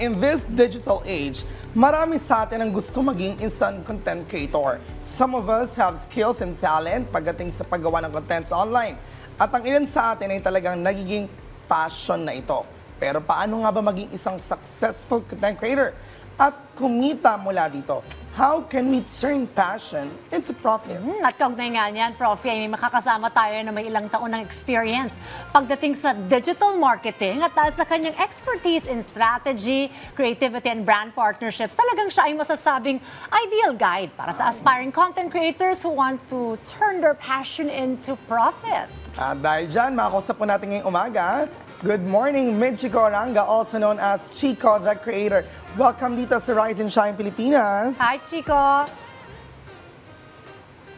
in this digital age, marami sa atin ang gusto maging instant content creator. Some of us have skills and talent pagdating sa paggawa ng contents online. At ang ilan sa atin ay talagang nagiging passion na ito. Pero paano nga ba maging isang successful content creator at kumita mula dito? How can we turn passion into profit? At kaugnay nga niyan, Prof, ay may makakasama tayo na may ilang taon ng experience pagdating sa digital marketing at dahil sa kanyang expertise in strategy, creativity, and brand partnerships, talagang siya ay masasabing ideal guide para sa aspiring content creators who want to turn their passion into profit. At dahil dyan, makakusap po natin ngayong umaga. Good morning, Michiko Oranga, also known as Chico the Creator. Welcome dito sa Rise and Shine Pilipinas. Hi, Chico!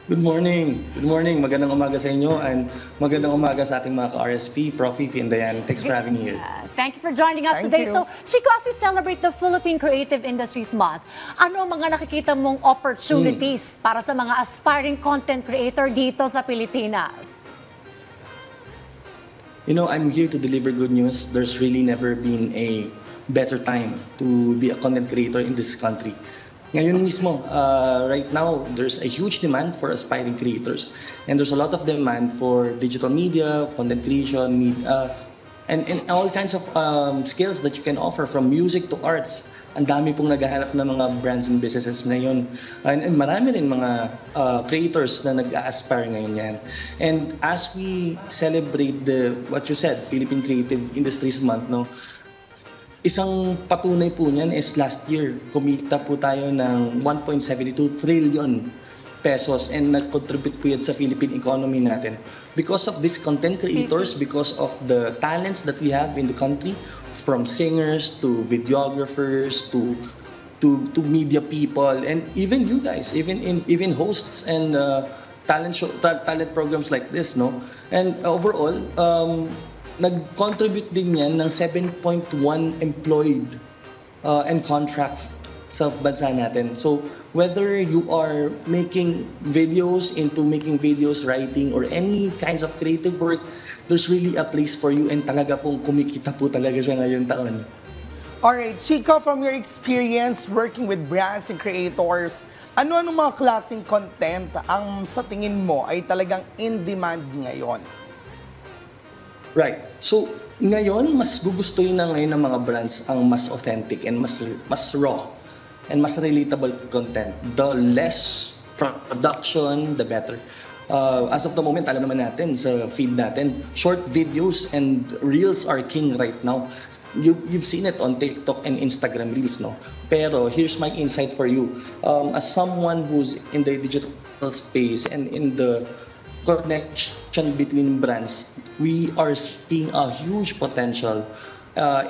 Good morning. Good morning. Magandang umaga sa inyo and magandang umaga sa ating mga ka-RSP, Prof. Fifi and Diane. Thanks for having me here. Thank you for joining us Thank today. you. So, Chico, as we celebrate the Philippine Creative Industries Month, ano ang mga nakikita mong opportunities para sa mga aspiring content creator dito sa Pilipinas? You know, I'm here to deliver good news. There's really never been a better time to be a content creator in this country. Ngayon mismo, right now, there's a huge demand for aspiring creators. And there's a lot of demand for digital media, content creation, and all kinds of skills that you can offer from music to arts. Ang dami pong naghahanap ng mga brands and businesses ngayon. And marami rin mga creators na nag-aspire ngayon yan. And as we celebrate what you said, Philippine Creative Industries Month, no, isang patunay po niyan is last year, kumita po tayo ng 1.72 trillion pesos and nag-contribute po yan sa Philippine economy natin. Because of these content creators, because of the talents that we have in the country, from singers to videographers to media people and even you guys, even hosts and talent programs like this, no. And overall, nag-contribute din yan ng 7.1 employed and contracts sa bansa natin. So whether you are making videos, writing, or any kinds of creative work, there's really a place for you and talaga pong kumikita po talaga siya ngayong taon. Alright, Chico, from your experience working with brands and creators, ano-ano mga klaseng content ang sa tingin mo ay talagang in demand ngayon? Right. So, ngayon, mas gugustuhin na ngayon ng mga brands ang mas authentic and mas raw and mas relatable content. The less production, the better. As of the moment, alam naman natin sa feed natin, short videos and reels are king right now. You've seen it on TikTok and Instagram reels, no? Pero here's my insight for you. As someone who's in the digital space and in the connection between brands, we are seeing a huge potential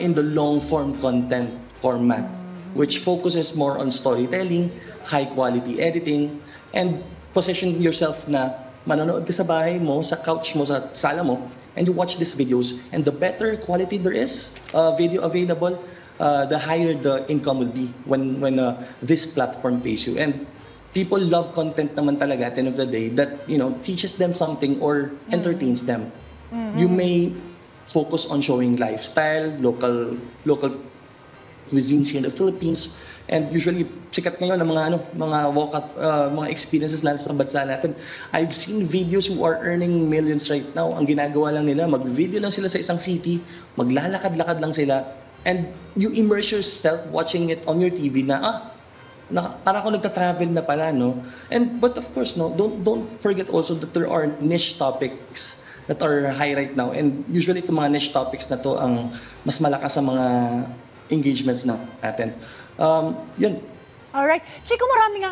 in the long-form content format, which focuses more on storytelling, high-quality editing, and position yourself na manonood ka sa bahay mo, sa couch mo, sa sala mo, and you watch these videos, and the better quality there is, video available, the higher the income will be when this platform pays you. And people love content naman talaga at the end of the day that, you know, teaches them something or entertains them. You may focus on showing lifestyle, local cuisines here in the Philippines. And usually, sikat ngayon ng mga experiences lalo sa bansa natin. I've seen videos who are earning millions right now. Ang ginagawa lang nila, mag-video lang sila sa isang city, maglalakad-lakad lang sila, and you immerse yourself watching it on your TV na, para ako nagta-travel na pala, no? But of course, no, don't forget also that there are niche topics that are high right now. And usually, itong mga niche topics na to ang mas malakas sa mga engagements natin. Yun. Alright. Chico, marami nga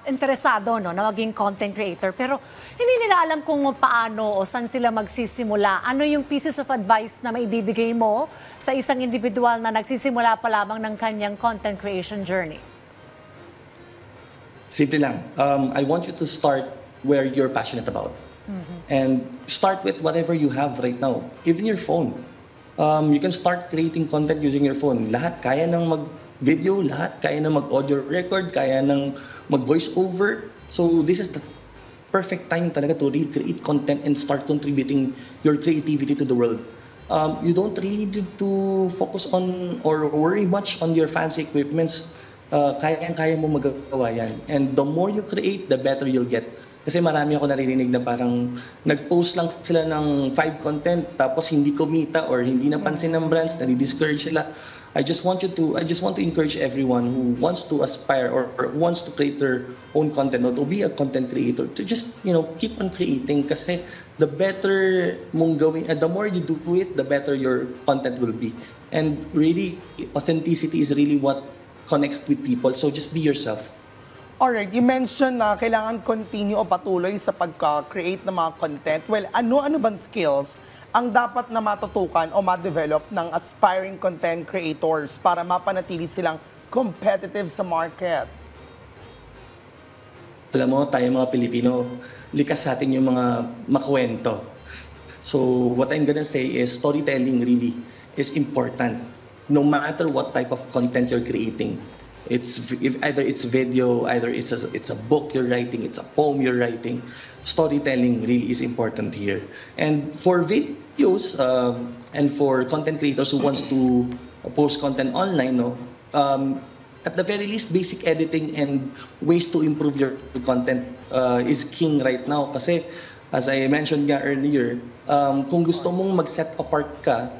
interesado no, na maging content creator, pero hindi nila alam kung paano o saan sila magsisimula. Ano yung pieces of advice na maibibigay mo sa isang individual na nagsisimula pa lamang ng kanyang content creation journey? Simple lang. I want you to start where you're passionate about. And start with whatever you have right now. Even your phone. You can start creating content using your phone. Lahat kaya ng mag-video, lahat kaya ng mag-audio record, kaya ng mag-voice over. So this is the perfect time talaga to create content and start contributing your creativity to the world. you don't really need to focus on or worry much on your fancy equipments. Kaya mo magagawa yan. And the more you create, the better you'll get. Kasi marami ako naririnig na parang nag-post lang sila ng 5 content tapos hindi kumita or hindi napansin ng brands, nadi-discourage sila. I just want to encourage everyone who wants to aspire or wants to create their own content or to be a content creator to just, keep on creating kasi the better mong gawin, the more you do it, the better your content will be. And really, authenticity is really what connects with people. So just be yourself. Alright, you mentioned na kailangan continue o patuloy sa pagka-create ng mga content. Well, ano bang skills ang dapat na matutukan o ma-develop ng aspiring content creators para mapanatili silang competitive sa market? Alam mo, tayo mga Pilipino, likas sa atin yung mga makwento. So what I'm gonna say is storytelling really is important. No matter what type of content you're creating. Either it's video, either it's a book you're writing, it's a poem you're writing. Storytelling really is important here. And for videos and for content creators who wants to post content online, at the very least, basic editing and ways to improve your content is king right now. Kasi as I mentioned nga earlier, kung gusto mong mag-set apart ka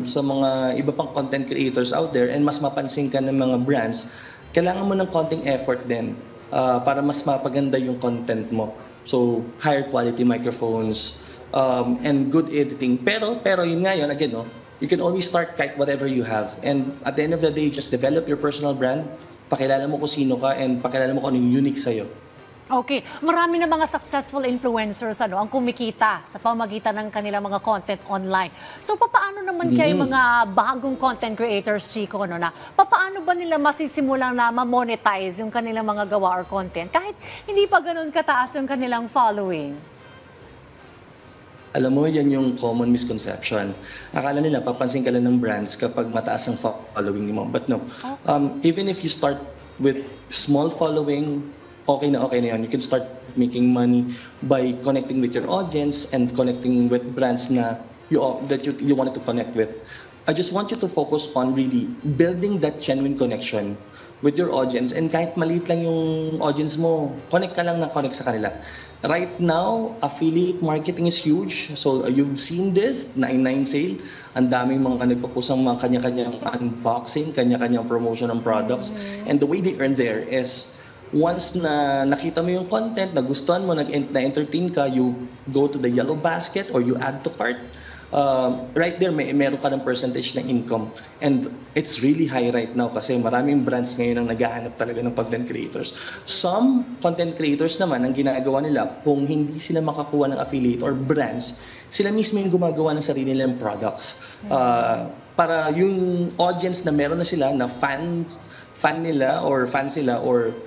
sa mga iba pang content creators out there and mas mapansin ka ng mga brands, kailangan mo ng konting effort din para mas mapaganda yung content mo. So, higher quality microphones and good editing. Pero yun nga yun, again, you can always start kahit whatever you have. And at the end of the day, just develop your personal brand, pakilala mo kung sino ka, and pakilala mo kung anong unique sa'yo. Okay, marami na mga successful influencers ang kumikita sa pamagitan ng kanilang mga content online. So paano naman kayo mga bagong content creators, Chico, na paano ba nila masisimulang na ma-monetize yung kanilang mga gawa or content kahit hindi pa ganun kataas yung kanilang following? Alam mo, yan yung common misconception. Akala nila, papansin ka lang ng brands kapag mataas ang following mo. But no, even if you start with small following, okay na yun. You can start making money by connecting with your audience and connecting with brands that you wanted to connect with. I just want you to focus on really building that genuine connection with your audience. And kahit maliit lang yung audience mo, connect ka lang sa kanila. Right now, affiliate marketing is huge. So you've seen this, 99 sale. Ang daming mga nagpo-post ng mga kanya-kanyang unboxing, kanya-kanyang promotion ng products. And the way they earn there is once na nakita mo yung content, nagustuhan mo, na-entertain ka, you go to the yellow basket or you add to cart. Right there, meron ka ng percentage ng income. And it's really high right now kasi maraming brands ngayon ang naghahanap talaga ng content creators. Some content creators naman, ang ginagawa nila, kung hindi sila makakuha ng affiliate or brands, sila mismo yung gumagawa ng sarili nilang products. Para yung audience na meron na sila, na fan nila or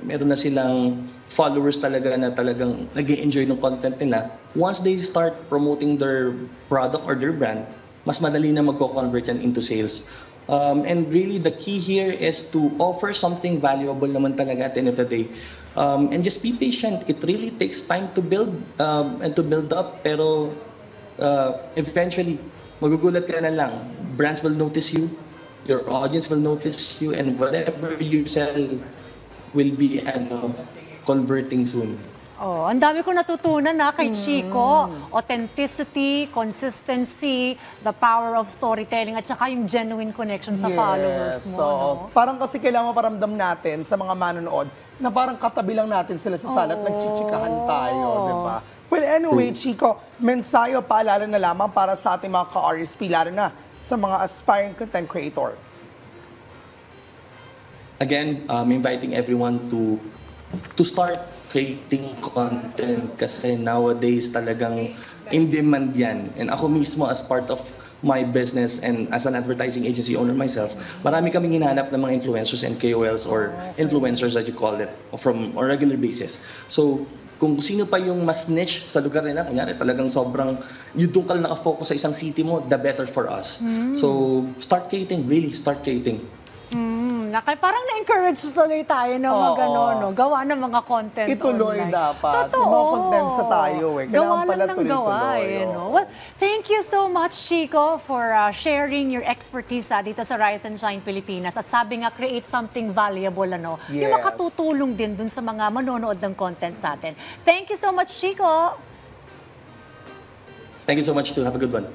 meron na silang followers talaga na talagang nag-i-enjoy ng content nila, once they start promoting their product or their brand, mas madali na magko-convert yan into sales. And really, the key here is to offer something valuable naman talaga at the end of the day. And just be patient. It really takes time to build and to build up, pero eventually, magugulat ka na lang. Brands will notice you. Your audience will notice you, and whatever you sell will be converting soon. Oh, ang dami ko natutunan kay Chico. Authenticity, consistency, the power of storytelling, at saka yung genuine connection sa followers mo. So, parang kasi kailangan maparamdam natin sa mga manonood na parang katabi lang natin sila sa sala at nagchichikahan tayo, di ba? Well, anyway, Chico, mensayo, paalala na lamang para sa ating mga ka-RSP, lalo na sa mga aspiring content creator. Again, inviting everyone to start creating content kasi nowadays talagang in demand yan. And ako mismo as part of my business and as an advertising agency owner myself, marami kaming hinahanap ng mga influencers and KOLs or influencers that you call it from a regular basis. So, kung sino pa yung mas niche sa lugar nila, kunyari talagang sobrang, yung doon ka lang nakafocus sa isang city mo, the better for us. So, start creating, really start creating. nga. Kaya parang na-encourage tuloy tayo na gawa ng mga content Ituloy online. dapat. Totoo. May mga contents na tayo eh. Kailangan Gawa pala lang ng gawa tuloy-tuloy, eh, no? Well, thank you so much, Chico, for sharing your expertise dito sa Rise and Shine Pilipinas. At sabi nga, create something valuable, ano? Yung Yes. makatutulong din dun sa mga manonood ng content sa atin. Thank you so much, Chico. Thank you so much too. Have a good one.